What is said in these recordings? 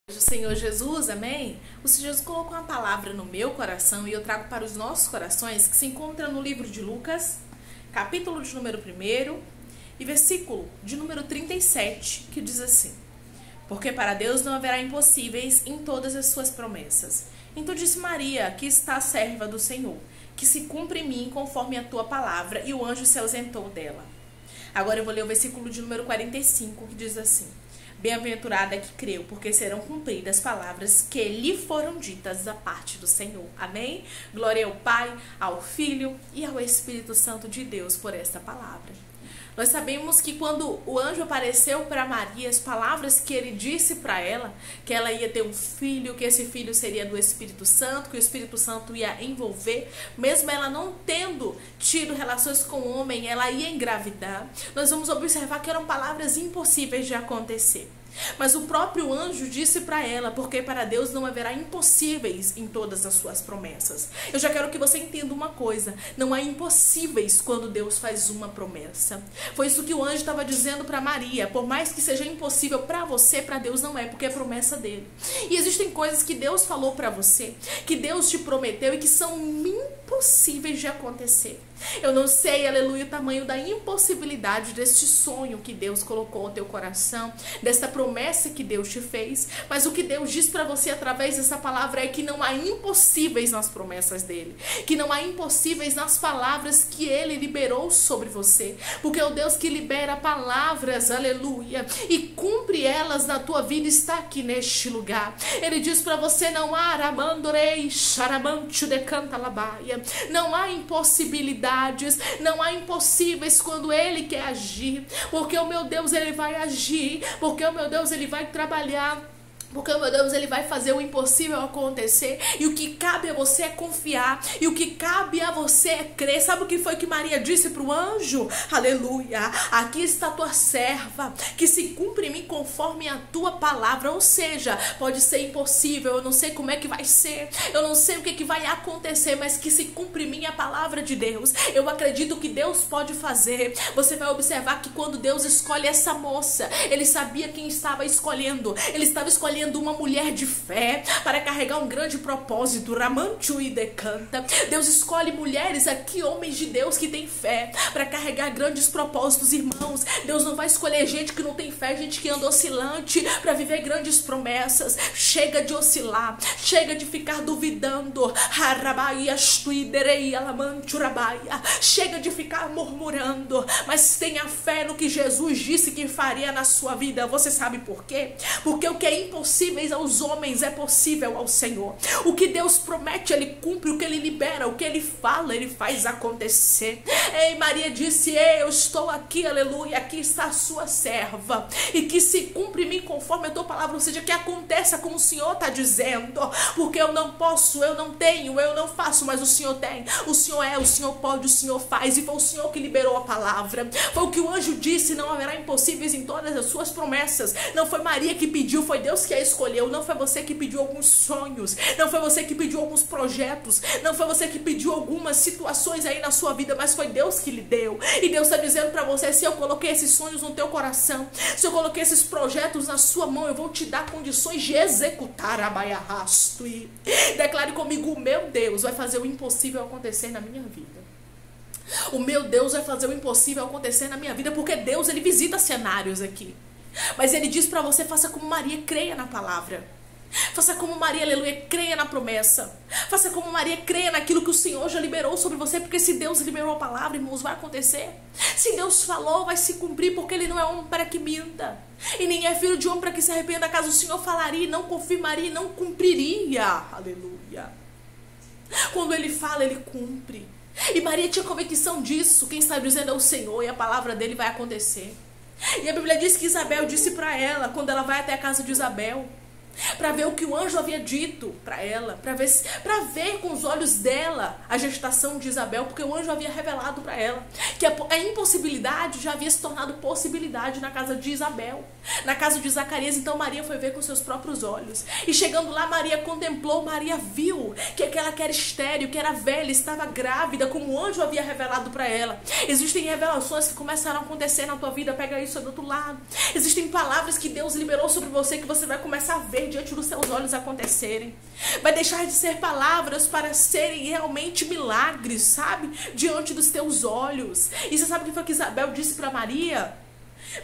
Do Senhor Jesus, amém? O Senhor Jesus colocou uma palavra no meu coração e eu trago para os nossos corações, que se encontra no livro de Lucas, capítulo de número 1 e versículo de número 37, que diz assim: Porque para Deus não haverá impossíveis em todas as suas promessas. Então disse Maria, que está a serva do Senhor, que se cumpra em mim conforme a tua palavra, e o anjo se ausentou dela. Agora eu vou ler o versículo de número 45, que diz assim: Bem-aventurada que creu, porque serão cumpridas as palavras que lhe foram ditas da parte do Senhor. Amém? Glória ao Pai, ao Filho e ao Espírito Santo de Deus por esta palavra. Nós sabemos que quando o anjo apareceu para Maria, as palavras que ele disse para ela, que ela ia ter um filho, que esse filho seria do Espírito Santo, que o Espírito Santo ia envolver, mesmo ela não tendo tido relações com o homem, ela ia engravidar. Nós vamos observar que eram palavras impossíveis de acontecer. Mas o próprio anjo disse para ela, porque para Deus não haverá impossíveis em todas as suas promessas. Eu já quero que você entenda uma coisa: não há impossíveis quando Deus faz uma promessa. Foi isso que o anjo estava dizendo para Maria. Por mais que seja impossível para você, para Deus não é, porque é promessa dele. E existem coisas que Deus falou para você, que Deus te prometeu e que são impossíveis de acontecer. Eu não sei, aleluia, o tamanho da impossibilidade deste sonho que Deus colocou no teu coração, desta promessa que Deus te fez, mas o que Deus diz para você através dessa palavra é que não há impossíveis nas promessas dele, que não há impossíveis nas palavras que ele liberou sobre você, porque é o Deus que libera palavras, aleluia, e cumpre elas na tua vida, está aqui neste lugar. Ele diz para você: não há aramandorei, charamancho de canta labaia, não há impossibilidade, não há impossíveis quando ele quer agir, porque o meu Deus, ele vai agir, porque o meu Deus, ele vai trabalhar, porque, meu Deus, ele vai fazer o impossível acontecer. E o que cabe a você é confiar. E o que cabe a você é crer. Sabe o que foi que Maria disse para o anjo? Aleluia. Aqui está a tua serva, que se cumpre em mim conforme a tua palavra. Ou seja, pode ser impossível. Eu não sei como é que vai ser. Eu não sei o que vai acontecer. Mas que se cumpre em mim a palavra de Deus. Eu acredito que Deus pode fazer. Você vai observar que quando Deus escolhe essa moça, ele sabia quem estava escolhendo. Ele estava escolhendo uma mulher de fé para carregar um grande propósito. Ramanchu e decanta. Deus escolhe mulheres aqui, homens de Deus que têm fé, para carregar grandes propósitos, irmãos. Deus não vai escolher gente que não tem fé, gente que anda oscilante para viver grandes promessas. Chega de oscilar, chega de ficar duvidando. Chega de ficar murmurando, mas tenha fé no que Jesus disse que faria na sua vida. Você sabe por quê? Porque o que é impossíveis aos homens é possível ao Senhor. O que Deus promete, ele cumpre. O que ele libera, o que ele fala, ele faz acontecer. Ei, Maria disse: Ei, eu estou aqui, aleluia, aqui está a sua serva, e que se cumpre em mim conforme a tua palavra. Ou seja, que aconteça como o Senhor está dizendo, porque eu não posso, eu não tenho, eu não faço, mas o Senhor tem, o Senhor é, o Senhor pode, o Senhor faz. E foi o Senhor que liberou a palavra. Foi o que o anjo disse: não haverá impossíveis em todas as suas promessas. Não foi Maria que pediu, foi Deus que a escolheu. Não foi você que pediu alguns sonhos, não foi você que pediu alguns projetos, não foi você que pediu algumas situações aí na sua vida, mas foi Deus que lhe deu. E Deus está dizendo para você: se eu coloquei esses sonhos no teu coração, se eu coloquei esses projetos na sua mão, eu vou te dar condições de executar a baia rasto. E declare comigo: o meu Deus vai fazer o impossível acontecer na minha vida. O meu Deus vai fazer o impossível acontecer na minha vida, porque Deus, ele visita cenários aqui. Mas ele diz para você: faça como Maria, creia na palavra. Faça como Maria, aleluia, creia na promessa. Faça como Maria, creia naquilo que o Senhor já liberou sobre você, porque se Deus liberou a palavra, irmãos, vai acontecer. Se Deus falou, vai se cumprir, porque ele não é homem para que minta, e nem é filho de homem para que se arrependa. Caso o Senhor falaria, não confirmaria, não cumpriria. Aleluia. Quando ele fala, ele cumpre. E Maria tinha convicção disso. Quem está dizendo é o Senhor, e a palavra dele vai acontecer. E a Bíblia diz que Isabel disse para ela, quando ela vai até a casa de Isabel, para ver o que o anjo havia dito para ela, para ver com os olhos dela a gestação de Isabel, porque o anjo havia revelado para ela que a impossibilidade já havia se tornado possibilidade na casa de Isabel, na casa de Zacarias. Então Maria foi ver com seus próprios olhos, e chegando lá, Maria contemplou, Maria viu que aquela que era estéril, que era velha, estava grávida, como o anjo havia revelado para ela. Existem revelações que começaram a acontecer na tua vida. Pega isso do outro lado. Existem palavras que Deus liberou sobre você, que você vai começar a ver ver diante dos seus olhos acontecerem. Vai deixar de ser palavras para serem realmente milagres, sabe? Diante dos teus olhos. E você sabe o que foi que Isabel disse para Maria?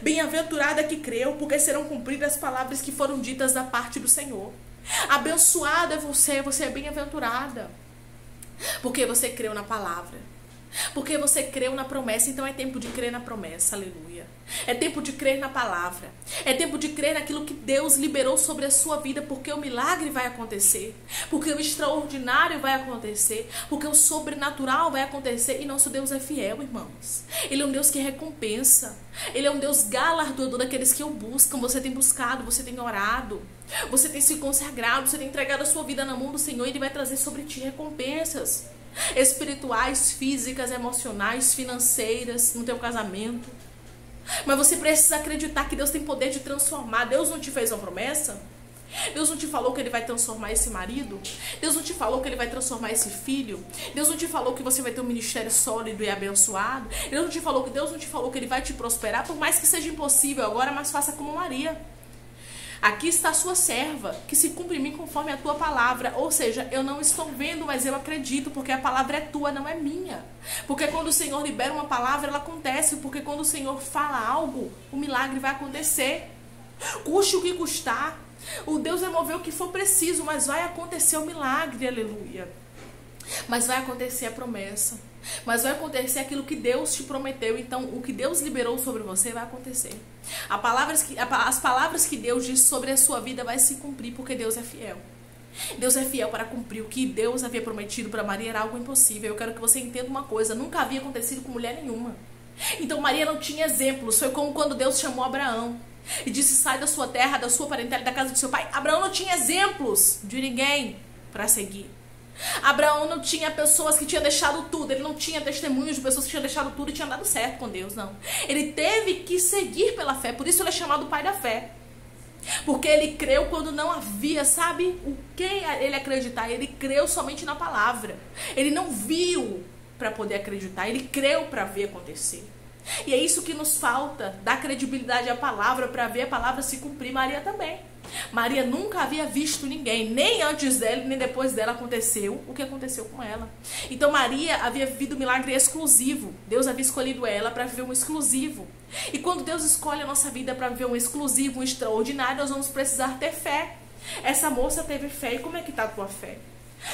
Bem-aventurada que creu, porque serão cumpridas as palavras que foram ditas da parte do Senhor. Abençoada é você é bem-aventurada. Porque você creu na palavra. Porque você creu na promessa. Então é tempo de crer na promessa, aleluia. É tempo de crer na palavra. É tempo de crer naquilo que Deus liberou sobre a sua vida. Porque o milagre vai acontecer. Porque o extraordinário vai acontecer. Porque o sobrenatural vai acontecer. E nosso Deus é fiel, irmãos. Ele é um Deus que recompensa. Ele é um Deus galardoador daqueles que o buscam. Você tem buscado, você tem orado. Você tem se consagrado, você tem entregado a sua vida na mão do Senhor. E Ele vai trazer sobre ti recompensas espirituais, físicas, emocionais, financeiras, no teu casamento. Mas você precisa acreditar que Deus tem poder de transformar. Deus não te fez uma promessa? Deus não te falou que Ele vai transformar esse marido? Deus não te falou que Ele vai transformar esse filho? Deus não te falou que você vai ter um ministério sólido e abençoado? Deus não te falou que Ele vai te prosperar? Por mais que seja impossível agora, mas faça como Maria. Aqui está a sua serva, que se cumpre em mim conforme a tua palavra. Ou seja, eu não estou vendo, mas eu acredito, porque a palavra é tua, não é minha. Porque quando o Senhor libera uma palavra, ela acontece. Porque quando o Senhor fala algo, o milagre vai acontecer. Custe o que custar. O Deus vai mover o que for preciso, mas vai acontecer o milagre, aleluia. Mas vai acontecer a promessa. Mas vai acontecer aquilo que Deus te prometeu. Então, o que Deus liberou sobre você vai acontecer. As palavras que Deus disse sobre a sua vida vai se cumprir, porque Deus é fiel. Deus é fiel para cumprir. O que Deus havia prometido para Maria era algo impossível. Eu quero que você entenda uma coisa: nunca havia acontecido com mulher nenhuma. Então Maria não tinha exemplos. Foi como quando Deus chamou Abraão e disse: sai da sua terra, da sua parentela, da casa do seu pai. Abraão não tinha exemplos de ninguém para seguir. Abraão não tinha pessoas que tinham deixado tudo. Ele não tinha testemunhos de pessoas que tinham deixado tudo e tinham dado certo com Deus, não. Ele teve que seguir pela fé. Por isso ele é chamado pai da fé. Porque ele creu quando não havia, sabe, o que ele acreditar. Ele creu somente na palavra. Ele não viu para poder acreditar. Ele creu para ver acontecer. E é isso que nos falta, dar credibilidade à palavra, para ver a palavra se cumprir. Maria também. Maria nunca havia visto ninguém, nem antes dela, nem depois dela aconteceu o que aconteceu com ela. Então Maria havia vivido um milagre exclusivo. Deus havia escolhido ela para viver um exclusivo. E quando Deus escolhe a nossa vida para viver um exclusivo, um extraordinário, nós vamos precisar ter fé. Essa moça teve fé. E como é que está a tua fé?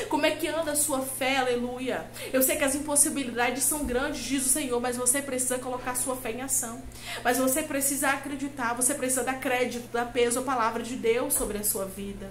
Como é que anda a sua fé, aleluia? Eu sei que as impossibilidades são grandes, diz o Senhor, mas você precisa colocar a sua fé em ação. Mas você precisa acreditar, você precisa dar crédito, dar peso à palavra de Deus sobre a sua vida.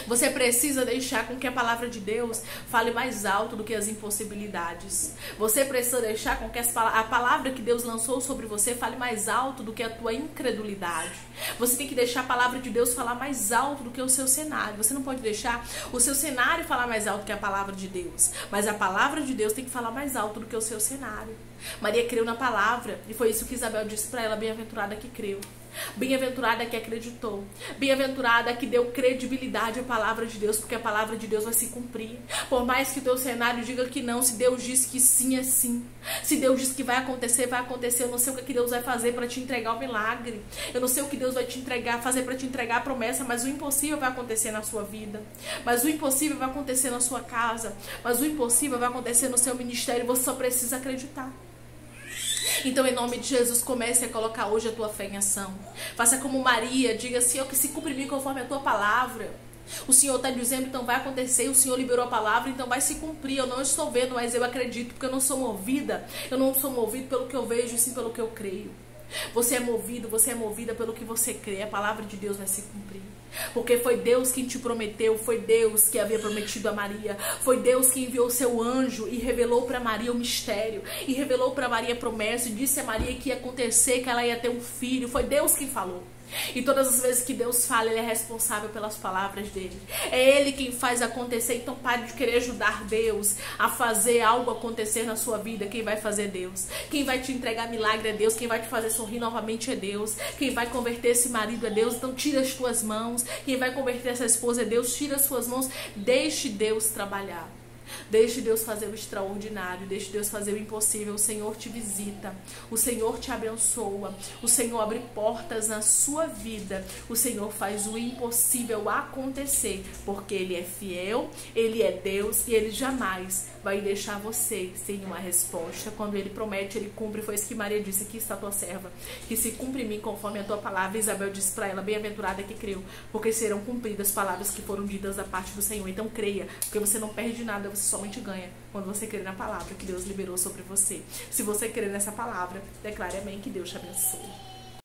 Você precisa deixar com que a palavra de Deus fale mais alto do que as impossibilidades. Você precisa deixar com que a palavra que Deus lançou sobre você fale mais alto do que a tua incredulidade. Você tem que deixar a palavra de Deus falar mais alto do que o seu cenário. Você não pode deixar o seu cenário falar mais alto que a palavra de Deus. Mas a palavra de Deus tem que falar mais alto do que o seu cenário. Maria creu na palavra e foi isso que Isabel disse para ela: bem-aventurada que creu. Bem-aventurada que acreditou. Bem-aventurada que deu credibilidade à palavra de Deus, porque a palavra de Deus vai se cumprir. Por mais que o teu cenário diga que não, se Deus diz que sim, é sim. Se Deus diz que vai acontecer, vai acontecer. Eu não sei o que Deus vai fazer para te entregar o milagre. Eu não sei o que Deus vai te entregar, fazer para te entregar a promessa, mas o impossível vai acontecer na sua vida. Mas o impossível vai acontecer na sua casa. Mas o impossível vai acontecer no seu ministério. Você só precisa acreditar. Então, em nome de Jesus, comece a colocar hoje a tua fé em ação. Faça como Maria, diga: Senhor, que se cumpre em mim conforme a tua palavra. O Senhor está dizendo, então vai acontecer. O Senhor liberou a palavra, então vai se cumprir. Eu não estou vendo, mas eu acredito, porque eu não sou movida. Eu não sou movido pelo que eu vejo, sim pelo que eu creio. Você é movida pelo que você crê. A palavra de Deus vai se cumprir. Porque foi Deus quem te prometeu, foi Deus que havia prometido a Maria, foi Deus que enviou seu anjo e revelou para Maria o mistério, e revelou para Maria a promessa, e disse a Maria que ia acontecer, que ela ia ter um filho. Foi Deus quem falou. E todas as vezes que Deus fala, Ele é responsável pelas palavras dele. É Ele quem faz acontecer. Então pare de querer ajudar Deus a fazer algo acontecer na sua vida. Quem vai fazer Deus. Quem vai te entregar milagre é Deus. Quem vai te fazer sorrir novamente é Deus. Quem vai converter esse marido é Deus. Então tira as tuas mãos. Quem vai converter essa esposa é Deus. Tira as suas mãos. Deixe Deus trabalhar. Deixe Deus fazer o extraordinário, deixe Deus fazer o impossível. O Senhor te visita, o Senhor te abençoa, o Senhor abre portas na sua vida, o Senhor faz o impossível acontecer, porque Ele é fiel, Ele é Deus e Ele jamais vai deixar você sem uma resposta. Quando Ele promete, Ele cumpre. Foi isso que Maria disse: aqui está a tua serva, que se cumpre em mim conforme a tua palavra. Isabel disse para ela: bem-aventurada que creu, porque serão cumpridas as palavras que foram ditas da parte do Senhor. Então creia, porque você não perde nada, você somente ganha quando você crê na palavra que Deus liberou sobre você. Se você crer nessa palavra, declare amém, que Deus te abençoe.